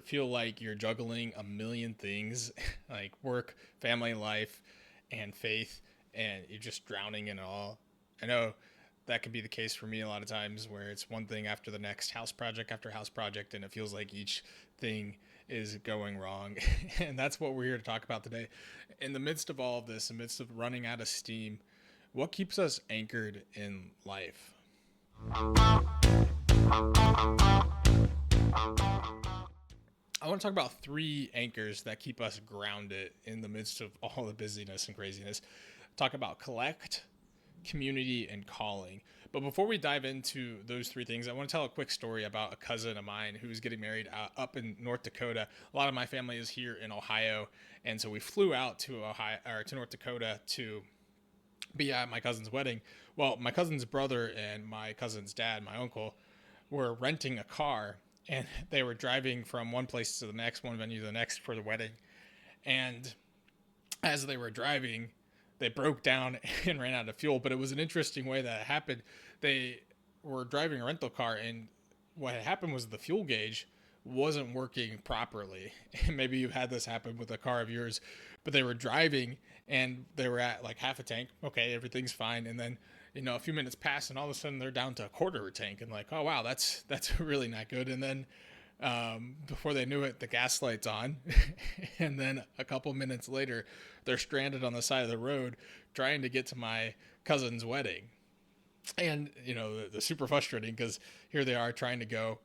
feel like you're juggling a million things like work, family life, and faith, and you're just drowning in it all? I know that could be the case for me a lot of times where it's one thing after the next, house project after house project, and it feels like each thing is going wrong. And that's what we're here to talk about today. In the midst of all of this, in the midst of running out of steam, what keeps us anchored in life? I want to talk about three anchors that keep us grounded in the midst of all the busyness and craziness. Talk about collect, community, and calling. But before we dive into those three things, I want to tell a quick story about a cousin of mine who's getting married up in North Dakota. A lot of my family is here in Ohio, and so we flew out to North Dakota to be at my cousin's wedding. Well, my cousin's brother and my cousin's dad, my uncle, were renting a car, and they were driving from one place to the next, one venue to the next for the wedding. And as they were driving, they broke down and ran out of fuel. But it was an interesting way that it happened. They were driving a rental car, and what had happened was the fuel gauge wasn't working properly. And maybe you've had this happen with a car of yours, but they were driving and they were at like half a tank. Okay, everything's fine. And then, a few minutes pass, and all of a sudden they're down to a quarter of a tank, and like, oh wow, that's really not good. And then before they knew it, the gas light's on. And then a couple minutes later, they're stranded on the side of the road trying to get to my cousin's wedding. And, they're super frustrating because here they are trying to go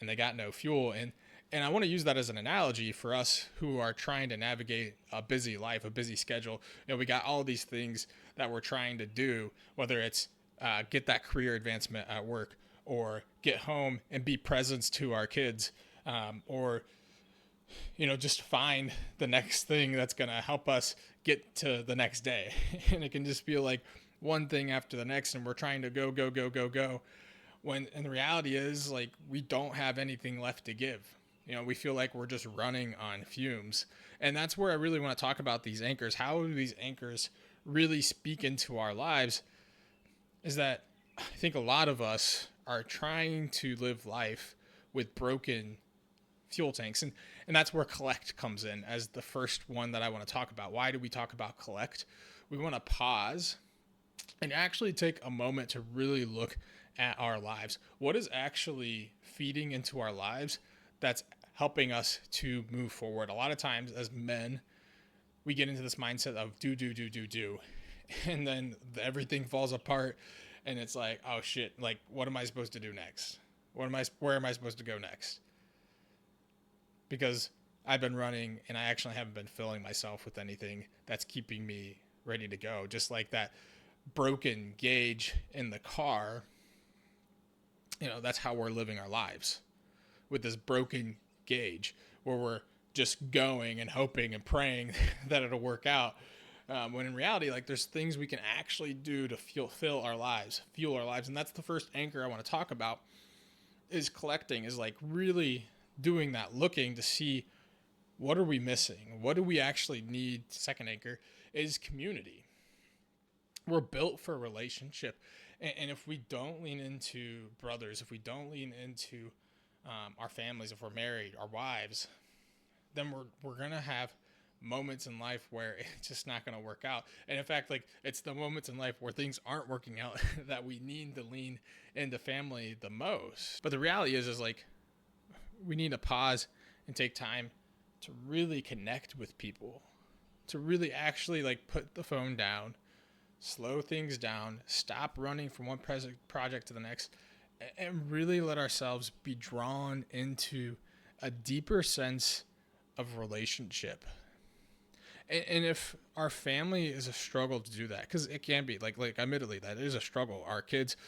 and they got no fuel. And I want to use that as an analogy for us who are trying to navigate a busy life, a busy schedule. We got all these things that we're trying to do, whether it's get that career advancement at work, or get home and be presents to our kids, or just find the next thing that's going to help us get to the next day. And it can just feel like one thing after the next, and we're trying to go, when in the reality is like we don't have anything left to give. We feel like we're just running on fumes. And that's where I really want to talk about these anchors. How do these anchors really speak into our lives? Is that I think a lot of us are trying to live life with broken fuel tanks. And that's where collect comes in as the first one that I want to talk about. Why do we talk about collect? We want to pause and actually take a moment to really look at our lives. What is actually feeding into our lives that's helping us to move forward? A lot of times as men, we get into this mindset of do. And then everything falls apart, and it's like, oh shit, like what am I supposed to do next? Where am I supposed to go next? Because I've been running and I actually haven't been filling myself with anything that's keeping me ready to go. Just like that broken gauge in the car, that's how we're living our lives, with this broken gauge where we're just going and hoping and praying that it'll work out. When in reality, like there's things we can actually do to fuel our lives. And that's the first anchor I want to talk about is collecting, is like really doing that, looking to see what are we missing? What do we actually need? Second anchor is community. We're built for relationship. And if we don't lean into brothers, if we don't lean into our families, if we're married, our wives, then we're going to have moments in life where it's just not going to work out. And in fact, like it's the moments in life where things aren't working out that we need to lean into family the most. But the reality is like we need to pause and take time to really connect with people, to really actually like put the phone down, slow things down, stop running from one project to the next, and really let ourselves be drawn into a deeper sense of relationship. And if our family is a struggle to do that, because it can be like admittedly that is a struggle. Our kids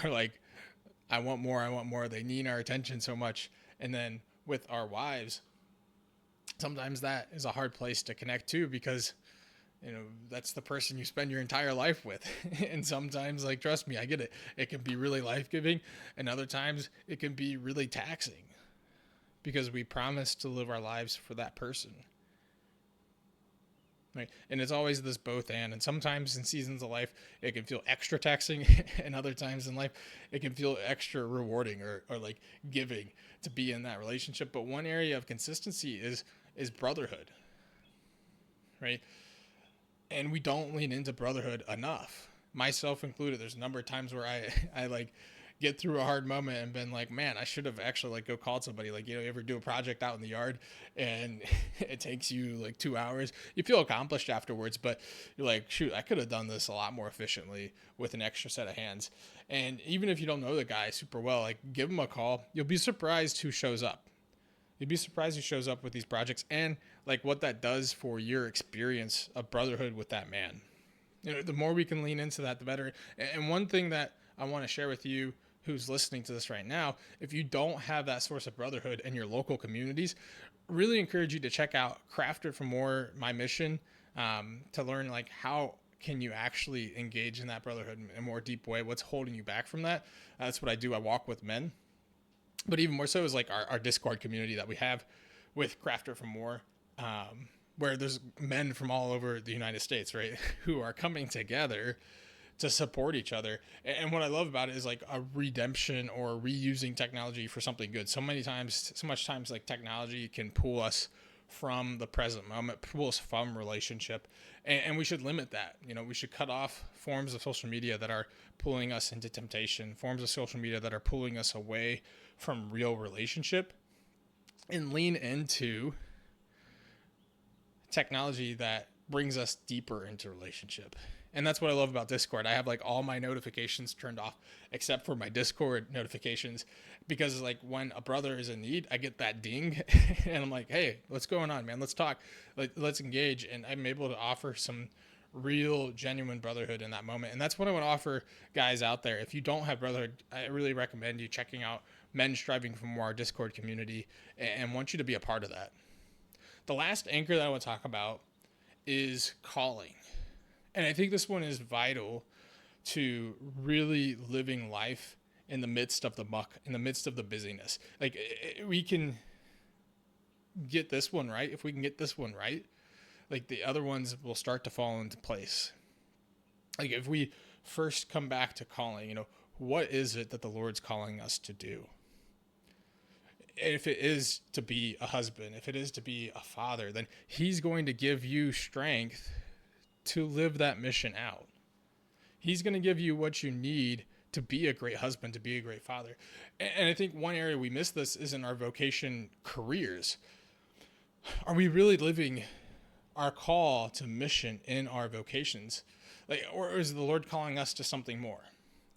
are like, I want more. They need our attention so much. And then with our wives, sometimes that is a hard place to connect to, because that's the person you spend your entire life with. And sometimes, like, trust me, I get it. It can be really life-giving, and other times it can be really taxing because we promise to live our lives for that person. Right. And it's always this both and sometimes in seasons of life it can feel extra taxing and other times in life it can feel extra rewarding or like giving to be in that relationship. But one area of consistency is brotherhood, right? And we don't lean into brotherhood enough, myself included. There's a number of times where I like get through a hard moment and been like, man, I should have actually like go called somebody. Like, you ever do a project out in the yard and it takes you like 2 hours, you feel accomplished afterwards, but you're like, shoot, I could have done this a lot more efficiently with an extra set of hands. And even if you don't know the guy super well, like give him a call. You'll be surprised who shows up. You'd be surprised who shows up with these projects and like what that does for your experience of brotherhood with that man. The more we can lean into that, the better. And one thing that I want to share with you who's listening to this right now, if you don't have that source of brotherhood in your local communities, really encourage you to check out Crafted for More, my mission, to learn like how can you actually engage in that brotherhood in a more deep way. What's holding you back from that? That's what I do. I walk with men. But even more so is like our Discord community that we have with Crafter for More, where there's men from all over the United States, right, who are coming together to support each other. And what I love about it is like a redemption or reusing technology for something good. So much times like technology can pull us from the present moment, pull us from relationship. And we should limit that. We should cut off forms of social media that are pulling us into temptation, forms of social media that are pulling us away from real relationship, and lean into technology that brings us deeper into relationship. And that's what I love about Discord. I have like all my notifications turned off except for my Discord notifications, because like when a brother is in need, I get that ding and I'm like, hey, what's going on, man? Let's talk. Let's engage. And I'm able to offer some real genuine brotherhood in that moment. And that's what I want to offer guys out there. If you don't have brotherhood, I really recommend you checking out Men Striving for More, our Discord community, and want you to be a part of that. The last anchor that I want to talk about is calling. And I think this one is vital to really living life in the midst of the muck, in the midst of the busyness. Like we can get this one right. If we can get this one right, like the other ones will start to fall into place. Like if we first come back to calling, what is it that the Lord's calling us to do? If it is to be a husband, if it is to be a father, then he's going to give you strength to live that mission out. He's going to give you what you need to be a great husband, to be a great father. And I think one area we miss this is in our vocation careers. Are we really living our call to mission in our vocations? Or is the Lord calling us to something more?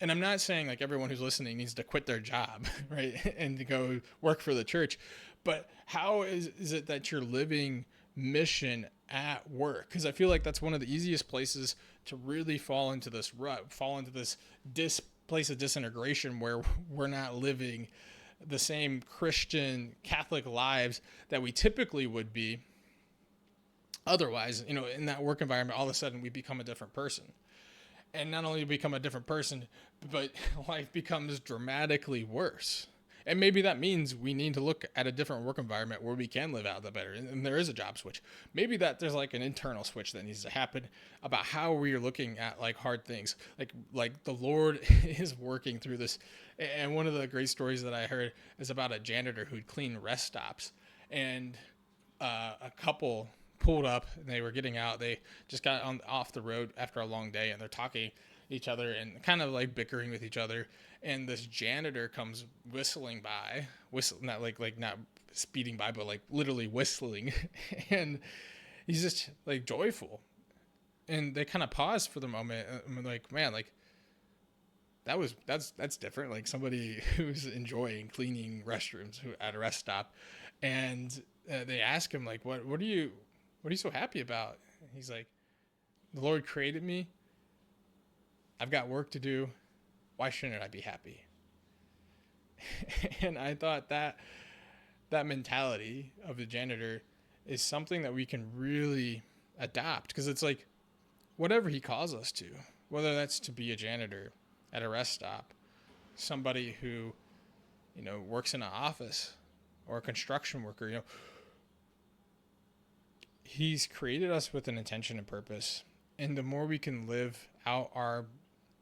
And I'm not saying like everyone who's listening needs to quit their job, right, and to go work for the church. But how is it that you're living mission at work? Because I feel like that's one of the easiest places to really fall into this rut, fall into this place of disintegration where we're not living the same Christian Catholic lives that we typically would be. Otherwise, in that work environment, all of a sudden we become a different person. And not only become a different person, but life becomes dramatically worse. And maybe that means we need to look at a different work environment where we can live out the better. And there is a job switch. Maybe that there's like an internal switch that needs to happen about how we are looking at like hard things. Like the Lord is working through this. And one of the great stories that I heard is about a janitor who'd clean rest stops. And a couple pulled up and they were getting out. They just got off the road after a long day and they're talking to each other and kind of like bickering with each other. And this janitor comes whistling by, not not speeding by, but like literally whistling. And he's just like joyful. And they kind of pause for the moment. I'm like, man, like that's different. Like somebody who's enjoying cleaning restrooms at a rest stop. And they ask him like, what are you so happy about? He's like, the Lord created me. I've got work to do. Why shouldn't I be happy? And I thought that mentality of the janitor is something that we can really adopt, because it's like whatever he calls us to, whether that's to be a janitor at a rest stop, somebody who, works in an office, or a construction worker, He's created us with an intention and purpose. And the more we can live out our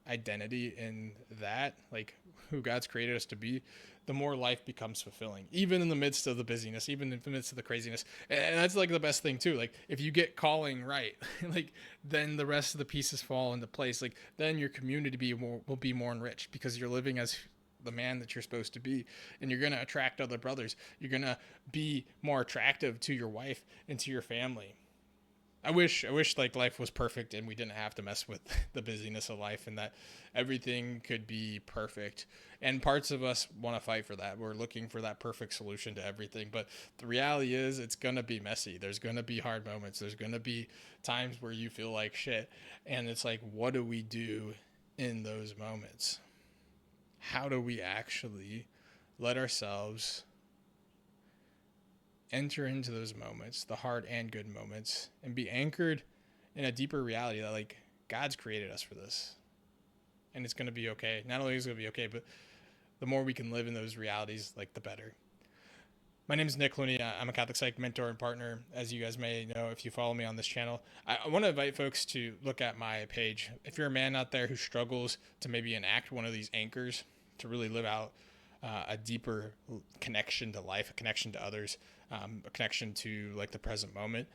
identity in that, like who God's created us to be, the more life becomes fulfilling, even in the midst of the busyness, even in the midst of the craziness. And that's like the best thing too. Like if you get calling right, like then the rest of the pieces fall into place. Like then your community will be more enriched because you're living as the man that you're supposed to be, and you're going to attract other brothers. You're going to be more attractive to your wife and to your family. I wish like life was perfect and we didn't have to mess with the busyness of life, and that everything could be perfect. And parts of us want to fight for that. We're looking for that perfect solution to everything. But the reality is it's going to be messy. There's going to be hard moments. There's going to be times where you feel like shit. And it's like, what do we do in those moments? How do we actually let ourselves enter into those moments, the hard and good moments, and be anchored in a deeper reality that like God's created us for this, and it's going to be okay. Not only is it going to be okay, but the more we can live in those realities, like the better. My name is Nick Clune. I'm a Catholic psych mentor and partner, as you guys may know if you follow me on this channel. I want to invite folks to look at my page. If you're a man out there who struggles to maybe enact one of these anchors to really live out a deeper connection to life, a connection to others, a connection to like the present moment,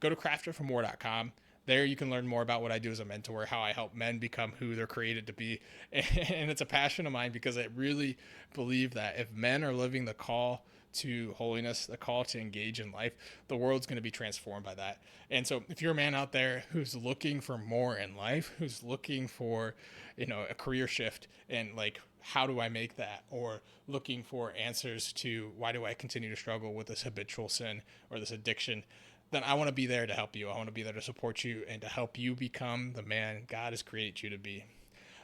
go to crafterformore.com. There you can learn more about what I do as a mentor, how I help men become who they're created to be. And it's a passion of mine because I really believe that if men are living the call to holiness, the call to engage in life, the world's going to be transformed by that. And so if you're a man out there who's looking for more in life, who's looking for, a career shift and like, how do I make that? Or looking for answers to why do I continue to struggle with this habitual sin or this addiction, then I want to be there to help you. I want to be there to support you and to help you become the man God has created you to be.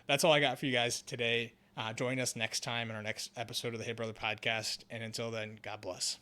That's all I got for you guys today. Join us next time in our next episode of the Hey Brother podcast. And until then, God bless.